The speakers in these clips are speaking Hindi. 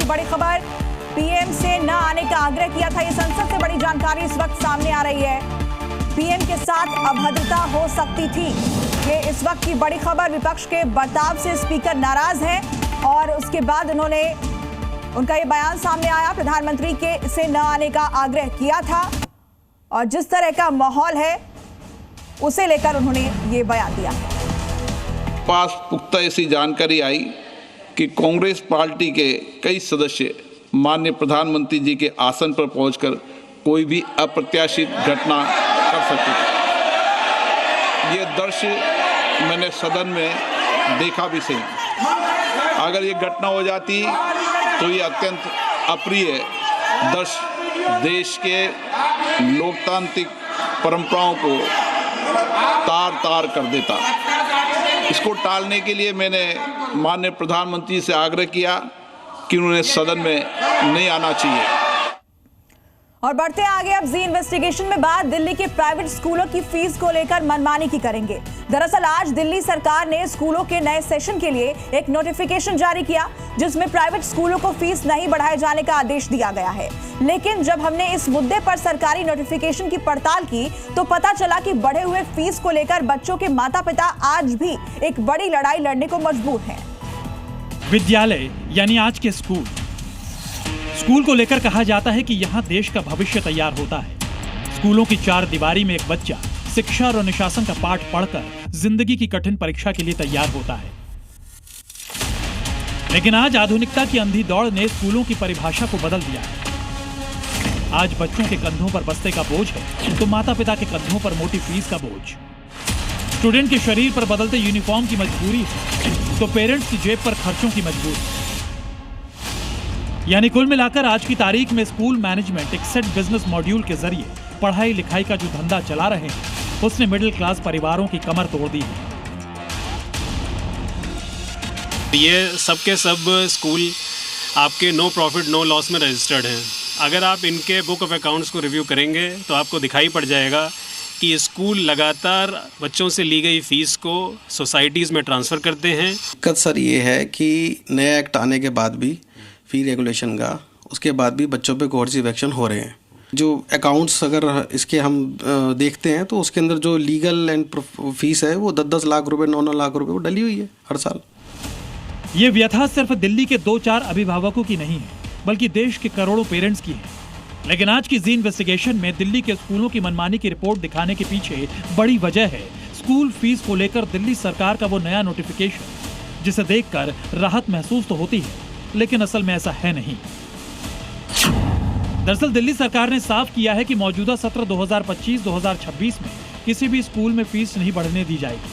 बड़ी खबर, पीएम से न आने का आग्रह किया था। ये संसद से बड़ी जानकारी इस वक्त सामने आ रही है। पीएम के साथ अभद्रता हो सकती थी, ये इस वक्त की बड़ी खबर। विपक्ष के बर्ताव से स्पीकर नाराज हैं और उसके बाद उनका ये बयान सामने आया। प्रधानमंत्री के से न आने का आग्रह किया था और जिस तरह का माहौल है उसे लेकर उन्होंने ये बयान दिया। पास पुख्ता ऐसी जानकारी आई कि कांग्रेस पार्टी के कई सदस्य माननीय प्रधानमंत्री जी के आसन पर पहुंचकर कोई भी अप्रत्याशित घटना कर सकते थे। ये दृश्य मैंने सदन में देखा भी सही। अगर ये घटना हो जाती तो ये अत्यंत अप्रिय दृश्य देश के लोकतांत्रिक परंपराओं को तार-तार कर देता। इसको टालने के लिए मैंने माननीय प्रधानमंत्री से आग्रह किया कि उन्हें सदन में नहीं आना चाहिए। और बढ़ते आगे, अब जी इन्वेस्टिगेशन में बात दिल्ली के प्राइवेट स्कूलों की फीस को लेकर मनमानी की करेंगे। दरअसल आज दिल्ली सरकार ने स्कूलों के नए सेशन के लिए एक नोटिफिकेशन जारी किया जिसमें प्राइवेट स्कूलों को फीस नहीं बढ़ाए जाने का आदेश दिया गया है। लेकिन जब हमने इस मुद्दे पर सरकारी नोटिफिकेशन की पड़ताल की तो पता चला कि बढ़े हुए फीस को लेकर बच्चों के माता पिता आज भी एक बड़ी लड़ाई लड़ने को मजबूर हैं। विद्यालय यानी आज के स्कूल को लेकर कहा जाता है कि यहाँ देश का भविष्य तैयार होता है। स्कूलों की चार दीवारी में एक बच्चा शिक्षा और अनुशासन का पाठ पढ़कर जिंदगी की कठिन परीक्षा के लिए तैयार होता है। लेकिन आज आधुनिकता की अंधी दौड़ ने स्कूलों की परिभाषा को बदल दिया है। आज बच्चों के कंधों पर बस्ते का बोझ है तो माता पिता के कंधों पर मोटी फीस का बोझ। स्टूडेंट के शरीर पर बदलते यूनिफॉर्म की मजबूरी है तो पेरेंट्स की जेब पर खर्चों की मजबूरी। यानी कुल मिलाकर आज की तारीख में स्कूल मैनेजमेंट एक सेट बिजनेस मॉड्यूल के जरिए पढ़ाई लिखाई का जो धंधा चला रहे हैं उसने मिडिल क्लास परिवारों की कमर तोड़ दी है। ये सब के सब स्कूल आपके नो प्रॉफिट नो लॉस में रजिस्टर्ड हैं। अगर आप इनके बुक ऑफ अकाउंट्स को रिव्यू करेंगे तो आपको दिखाई पड़ जाएगा कि स्कूल लगातार बच्चों से ली गई फीस को सोसाइटीज़ में ट्रांसफ़र करते हैं। दिक्कत सर ये है कि नया एक्ट आने के बाद भी फी रेगुलेशन का उसके बाद भी बच्चों पे कोर्सिव एक्शन हो रहे हैं। जो अकाउंट्स अगर इसके हम देखते हैं तो उसके अंदर जो लीगल एंड फीस है वो 10-10 लाख रुपए 9-9 लाख रुपए वो डली हुई है हर साल। ये व्यथा सिर्फ दिल्ली के 2-4 अभिभावकों की नहीं है बल्कि देश के करोड़ों पेरेंट्स की है। लेकिन आज की जी इन्वेस्टिगेशन में दिल्ली के स्कूलों की मनमानी की रिपोर्ट दिखाने के पीछे बड़ी वजह है स्कूल फीस को लेकर दिल्ली सरकार का वो नया नोटिफिकेशन, जिसे देखकर राहत महसूस तो होती है लेकिन असल में ऐसा है नहीं। दरअसल दिल्ली सरकार ने साफ किया है कि मौजूदा सत्र 2025-2026 में किसी भी स्कूल में फीस नहीं बढ़ने दी जाएगी।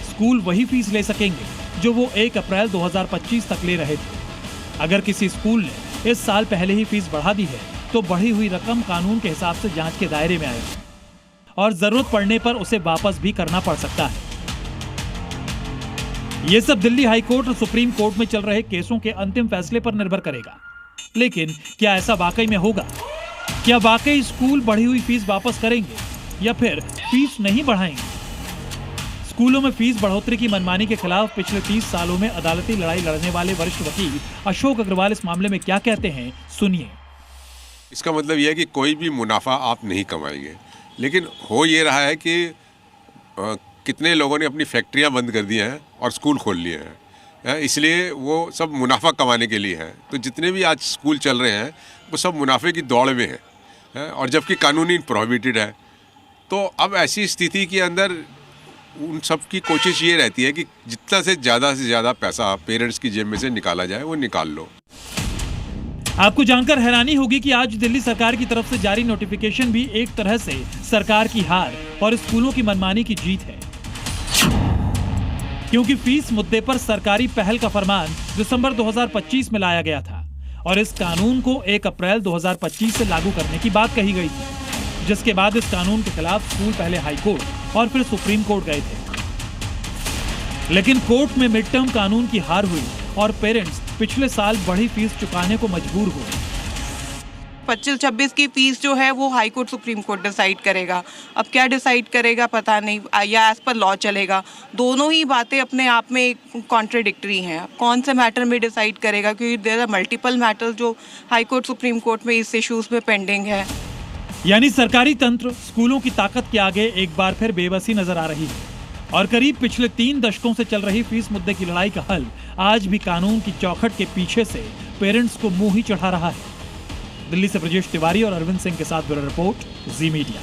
स्कूल वही फीस ले सकेंगे जो वो 1 अप्रैल 2025 तक ले रहे थे। अगर किसी स्कूल ने इस साल पहले ही फीस बढ़ा दी है तो बढ़ी हुई रकम कानून के हिसाब से जांच के दायरे में आएगी और जरूरत पड़ने पर उसे वापस भी करना पड़ सकता है। ये सब दिल्ली हाई कोर्ट और सुप्रीम कोर्ट में चल रहे केसों के अंतिम फैसले पर निर्भर करेगा। लेकिन क्या ऐसा वाकई में होगा? क्या वाकई स्कूल बढ़ी हुई फीस वापस करेंगे या फिर फीस नहीं बढ़ाएंगे? स्कूलों में फीस बढ़ोतरी की मनमानी के खिलाफ पिछले 30 सालों में अदालती लड़ाई लड़ने वाले वरिष्ठ वकील अशोक अग्रवाल इस मामले में क्या कहते हैं, सुनिए। इसका मतलब यह है कि कोई भी मुनाफा आप नहीं कमाएंगे, लेकिन हो ये रहा है कि कितने लोगों ने अपनी फैक्ट्रियां बंद कर दी हैं और स्कूल खोल लिए हैं, इसलिए वो सब मुनाफा कमाने के लिए हैं। तो जितने भी आज स्कूल चल रहे हैं वो सब मुनाफे की दौड़ में हैं और जबकि कानूनी प्रोहिबिटेड है। तो अब ऐसी स्थिति के अंदर उन सब की कोशिश ये रहती है कि जितना से ज़्यादा पैसा पेरेंट्स की जेब में से निकाला जाए वो निकाल लो। आपको जानकर हैरानी होगी कि आज दिल्ली सरकार की तरफ से जारी नोटिफिकेशन भी एक तरह से सरकार की हार और स्कूलों की मनमानी की जीत है, क्योंकि फीस मुद्दे पर सरकारी पहल का फरमान दिसंबर 2025 में लाया गया था और इस कानून को 1 अप्रैल 2025 से लागू करने की बात कही गई थी, जिसके बाद इस कानून के खिलाफ स्कूल पहले हाई कोर्ट और फिर सुप्रीम कोर्ट गए थे। लेकिन कोर्ट में मिड टर्म कानून की हार हुई और पेरेंट्स पिछले साल बढ़ी फीस चुकाने को मजबूर हुए। 2025-26 की फीस जो है वो high court supreme court decide करेगा। अब क्या डिसाइड करेगा पता नहीं, या एज पर लॉ चलेगा। दोनों ही बातें अपने आप में कॉन्ट्रडिक्टरी हैं। कौन से मैटर में डिसाइड करेगा, क्योंकि देयर आर मल्टीपल मैटर्स जो हाई कोर्ट सुप्रीम कोर्ट में इस इश्यूज में पेंडिंग है। यानी सरकारी तंत्र स्कूलों की ताकत के आगे एक बार फिर बेबसी नजर आ रही है और करीब पिछले 3 दशकों से चल रही फीस मुद्दे की लड़ाई का हल आज भी कानून की चौखट के पीछे से पेरेंट्स को मुंह ही चढ़ा रहा है। दिल्ली से ब्रजेश तिवारी और अरविंद सिंह के साथ ब्यूरो रिपोर्ट, जी मीडिया।